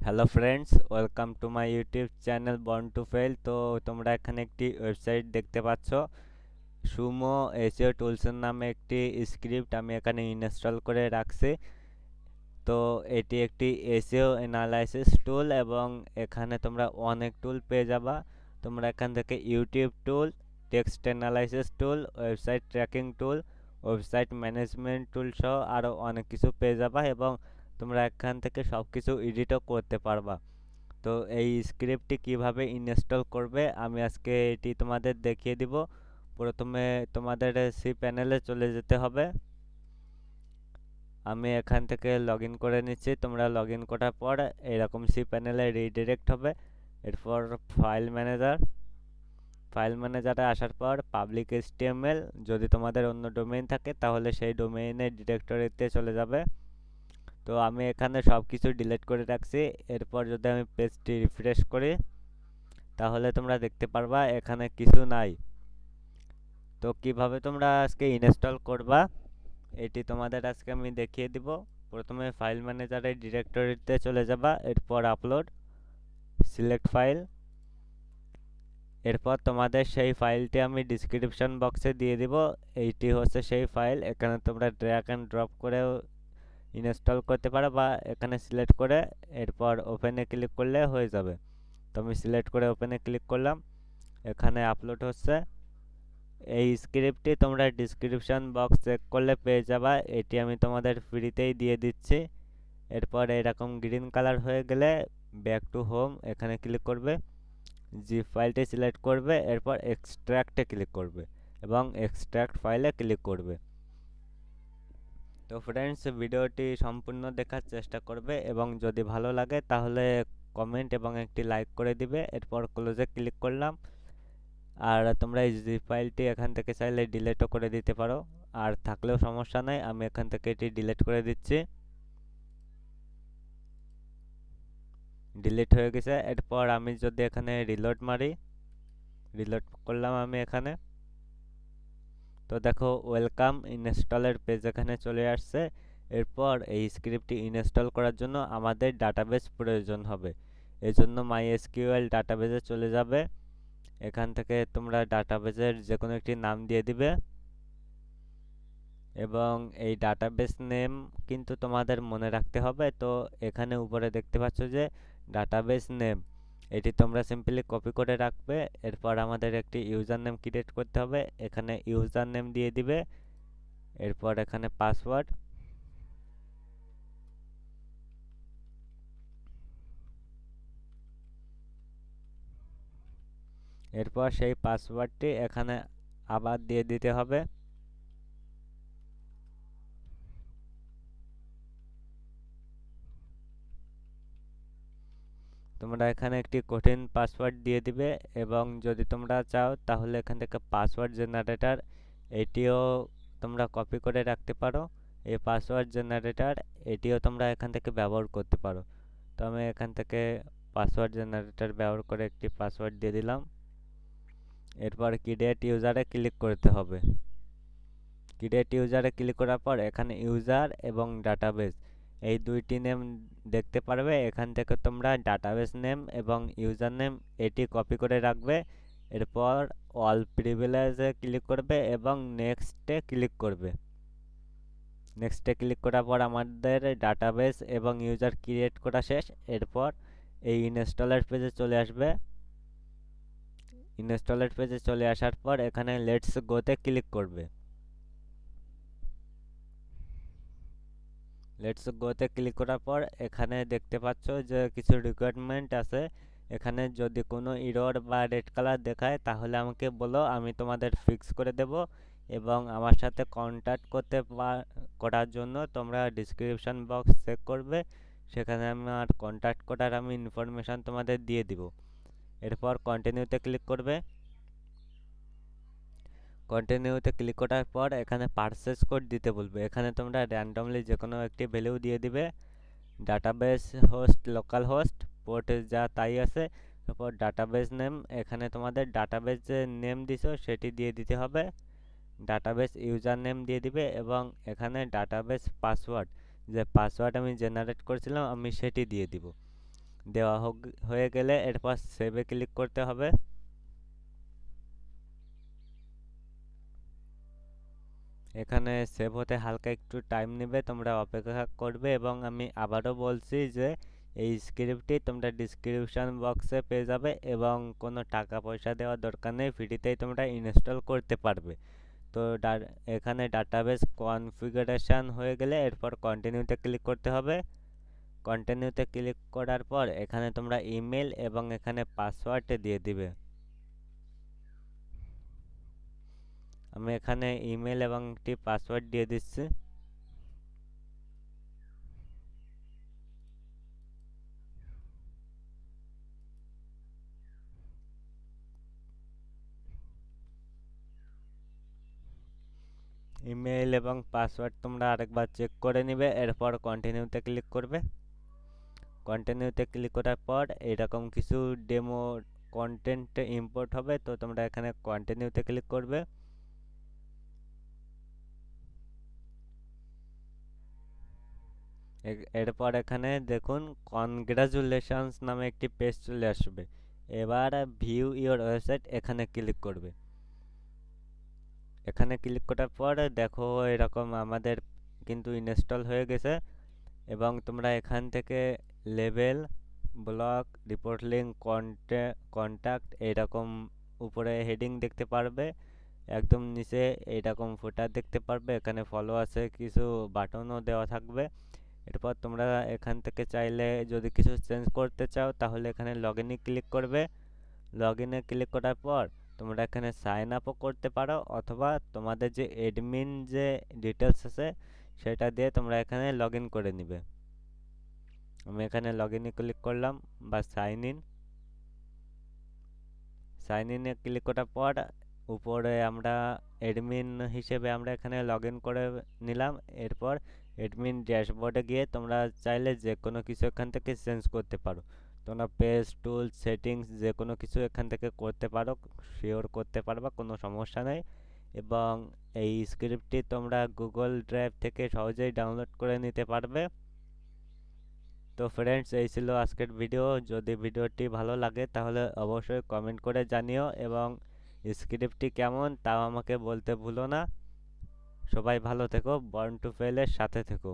Hello friends, welcome to my YouTube channel born to fail. তো তোমরা এখানে একটি ওয়েবসাইট দেখতে পাচ্ছ, সুমো এসিও টুলসের নামে একটি স্ক্রিপ্ট আমি এখানে ইনস্টল করে রাখছি। তো এটি একটি এসিও অ্যানালাইসিস টুল এবং এখানে তোমরা অনেক টুল পেয়ে যাবা। তোমরা এখান থেকে ইউটিউব টুল, টেক্সট অ্যানালাইসিস টুল, ওয়েবসাইট ট্র্যাকিং টুল, ওয়েবসাইট ম্যানেজমেন্ট টুল সহ আরও অনেক কিছু পেয়ে যাবা এবং তোমরা এখান থেকে সব কিছু এডিটও করতে পারবা। তো এই স্ক্রিপ্টটি কিভাবে ইনস্টল করবে আমি আজকে এটি তোমাদের দেখিয়ে দিব। প্রথমে তোমাদের সি প্যানেলে চলে যেতে হবে। আমি এখান থেকে লগ ইন করে নিচ্ছি। তোমরা লগ ইন করার পর এরকম সি প্যানেলে রিডিরেক্ট হবে। এরপর ফাইল ম্যানেজারে আসার পর পাবলিক এইচটিএমএল, যদি তোমাদের অন্য ডোমেইন থাকে তাহলে সেই ডোমেইনের ডিরেক্টরিতে চলে যাবে। তো আমি এখানে সব কিছু ডিলিট করে রাখছি। এরপর যদি আমি পেজটি রিফ্রেশ করি তাহলে তোমরা দেখতে পারবা এখানে কিছু নাই। তো কিভাবে তোমরা আজকে ইনস্টল করবা এটি তোমাদের আজকে আমি দেখিয়ে দিব। প্রথমে ফাইল ম্যানেজারের ডিরেক্টরিতে চলে যাবা, এরপর আপলোড, সিলেক্ট ফাইল। এরপর তোমাদের সেই ফাইলটি আমি ডিসক্রিপশন বক্সে দিয়ে দিব। এইটি হচ্ছে সেই ফাইল। এখানে তোমরা ড্র্যাগ অ্যান্ড ড্রপ করেও ইনস্টল করতে পারো বা এখানে সিলেক্ট করে এরপর ওপেনে ক্লিক করলে হয়ে যাবে। তো আমি সিলেক্ট করে ওপেনে ক্লিক করলাম, এখানে আপলোড হচ্ছে। এই স্ক্রিপ্টটি তোমরা ডিসক্রিপশন বক্স চেক করলে পেয়ে যাবা। এটি আমি তোমাদের ফ্রিতেই দিয়ে দিচ্ছি। এরপর এরকম গ্রিন কালার হয়ে গেলে ব্যাক টু হোম এখানে ক্লিক করবে, জিপ ফাইলটি সিলেক্ট করবে, এরপর এক্সট্র্যাক্টে ক্লিক করবে এবং এক্সট্র্যাক্ট ফাইলে ক্লিক করবে। তো ফ্রেন্ডস, ভিডিওটি সম্পূর্ণ দেখার চেষ্টা করবে এবং যদি ভালো লাগে তাহলে কমেন্ট এবং একটি লাইক করে দিবে। এরপর ক্লোজে ক্লিক করলাম। আর তোমরা এই জিপ ফাইলটি এখান থেকে চাইলে ডিলিটও করে দিতে পারো, আর থাকলেও সমস্যা নাই। আমি এখান থেকে এটি ডিলিট করে দিচ্ছি। ডিলিট হয়ে গেছে। এরপর আমি যদি এখানে রিলোড মারি, রিলোড করলাম আমি এখানে, তো দেখো ওয়েলকাম ইনস্টলের পেজ এখানে চলে আসছে। এরপর এই স্ক্রিপ্টটি ইনস্টল করার জন্য আমাদের ডাটাবেস প্রয়োজন হবে। এজন্য মাইএসকিউএল ডাটাবেসে চলে যাবে। এখান থেকে তোমরা ডাটাবেসের যে কোনো একটি নাম দিয়ে দিবে এবং এই ডাটাবেস নেম কিন্তু তোমাদের মনে রাখতে হবে। তো এখানে উপরে দেখতে পাচ্ছ যে ডাটাবেস নেম, এটি তোমরা সিম্পলি কপি করে রাখবে। এরপর আমাদের একটি ইউজার নেম ক্রিয়েট করতে হবে, এখানে ইউজার নেম দিয়ে দিবে। এরপর এখানে পাসওয়ার্ড, এরপর সেই পাসওয়ার্ডটি এখানে আবার দিয়ে দিতে হবে। তোমরা এখানে একটি কঠিন পাসওয়ার্ড দিয়ে দিবে এবং যদি তোমরা চাও তাহলে এখান থেকে পাসওয়ার্ড জেনারেটর এটিও তোমরা কপি করে রাখতে পারো। এই পাসওয়ার্ড জেনারেটর এটিও তোমরা এখান থেকে ব্যবহার করতে পারো। তো আমি এখান থেকে পাসওয়ার্ড জেনারেটর ব্যবহার করে একটি পাসওয়ার্ড দিয়ে দিলাম। এরপর ক্রিয়েট ইউজারে ক্লিক করতে হবে। ক্রিয়েট ইউজারে ক্লিক করার পর এখানে ইউজার এবং ডাটাবেস এই দুইটি নেম দেখতে পারবে। এখান থেকে তোমরা ডাটাবেস নেম এবং ইউজার নেম এটি কপি করে রাখবে। এরপর অল প্রিভিলেজে ক্লিক করবে এবং নেক্সটে ক্লিক করবে। নেক্সটে ক্লিক করার পর আমাদের ডাটাবেস এবং ইউজার ক্রিয়েট করা শেষ। এরপর এই ইনস্টলার পেজে চলে আসবে। ইনস্টলার পেজে চলে আসার পর এখানে লেটস গোতে ক্লিক করবে। লেটস গোতে ক্লিক করার পর এখানে দেখতে পাচ্ছ যে কিছু রিকোয়ারমেন্ট আছে। এখানে যদি কোনো এরর বা রেড কালার দেখায় তাহলে আমাকে বলো, আমি তোমাদের ফিক্স করে দেব। এবং আমার সাথে কন্ট্যাক্ট করার জন্য তোমরা ডিসক্রিপশন বক্স চেক করবে, সেখানে আমার কন্ট্যাক্ট করার আমি ইনফরমেশান তোমাদের দিয়ে দিব। এরপর কন্টিনিউতে ক্লিক করবে। কন্টিনিউতে ক্লিক করার পর এখানে পারচেজ কোড দিতে বলবে। এখানে তোমরা র্যান্ডমলি যে কোনো একটি ভ্যালু দিয়ে দিবে। Database host local host, port যা তাই আছে। তারপর ডাটাবেস নেম, এখানে তোমাদের ডাটাবেস যে নেম দিছো সেটি দিয়ে দিতে হবে। ডাটাবেস ইউজার নেম দিয়ে দিবে এবং এখানে ডাটাবেস পাসওয়ার্ড, যে পাসওয়ার্ড আমি জেনারেট করেছিলাম আমি সেটি দিয়ে দিব। দেওয়া হয়ে গেলে এরপর সেভে ক্লিক করতে হবে। এখানে সেভ হতে হালকা একটু টাইম নেবে, তোমরা অপেক্ষা করবে। এবং আমি আবারও বলছি যে এই স্ক্রিপ্টটি তোমরা ডিসক্রিপশন বক্সে পেয়ে যাবে এবং কোনো টাকা পয়সা দেওয়ার দরকার নেই, ফ্রিতেই তোমরা ইনস্টল করতে পারবে। তো এখানে ডাটাবেস কনফিগারেশন হয়ে গেলে এরপর কন্টিনিউতে ক্লিক করতে হবে। কন্টিনিউতে ক্লিক করার পর এখানে তোমরা ইমেল এবং এখানে পাসওয়ার্ড দিয়ে দিবে। আমি এখানে ইমেল এবং একটি পাসওয়ার্ড দিয়ে দিচ্ছি। ইমেল এবং পাসওয়ার্ড তোমরা আরেকবার চেক করে নিবে, এরপর কন্টিনিউতে ক্লিক করবে। কন্টিনিউতে ক্লিক করার পর এরকম কিছু ডেমো কন্টেন্ট ইম্পোর্ট হবে, তো তোমরা এখানে কন্টিনিউতে ক্লিক করবে। এরপর এখানে দেখুন কনগ্রাচুলেশনস নামে একটি পেজ চলে আসবে। এবার ভিউ ইওর ওয়েবসাইট এখানে ক্লিক করবে। এখানে ক্লিক করার পর দেখো এরকম আমাদের কিন্তু ইনস্টল হয়ে গেছে। এবং তোমরা এখান থেকে level, block, report link, contact এরকম উপরে হেডিং দেখতে পারবে। একদম নিচে এইরকম ফুটার দেখতে পারবে। এখানে ফলো আছে, কিছু বাটনও দেওয়া থাকবে। এরপর তোমরা এখান থেকে চাইলে যদি কিছু চেঞ্জ করতে চাও তাহলে এখানে লগ ইনে ক্লিক করবে। লগ ইনে ক্লিক করার পর তোমরা এখানে সাইন আপও করতে পারো, অথবা তোমাদের যে অ্যাডমিন যে ডিটেলস আছে সেটা দিয়ে তোমরা এখানে লগ ইন করে নিবে। আমি এখানে লগ ইনে ক্লিক করলাম বা সাইন ইনে ক্লিক করার পর উপরে আমরা অ্যাডমিন হিসেবে আমরা এখানে লগ ইন করে নিলাম। এরপর অ্যাডমিন ড্যাশবোর্ডে গিয়ে তোমরা চাইলে যে কোনো কিছু এখান থেকে চেঞ্জ করতে পারো। তোমরা পেজ, টুলস, সেটিংস যে কোনো কিছু এখান থেকে করতে পারো, শিওর করতে পারবা, কোনো সমস্যা নেই। এবং এই স্ক্রিপ্টটি তোমরা গুগল ড্রাইভ থেকে সহজেই ডাউনলোড করে নিতে পারবে। তো ফ্রেন্ডস, এই ছিল আজকের ভিডিও। যদি ভিডিওটি ভালো লাগে তাহলে অবশ্যই কমেন্ট করে জানিও এবং স্ক্রিপ্টটি কেমন তাও আমাকে বলতে ভুলো না। সবাই ভালো থেকো, বর্ন টু ফেল এর সাথে থেকো।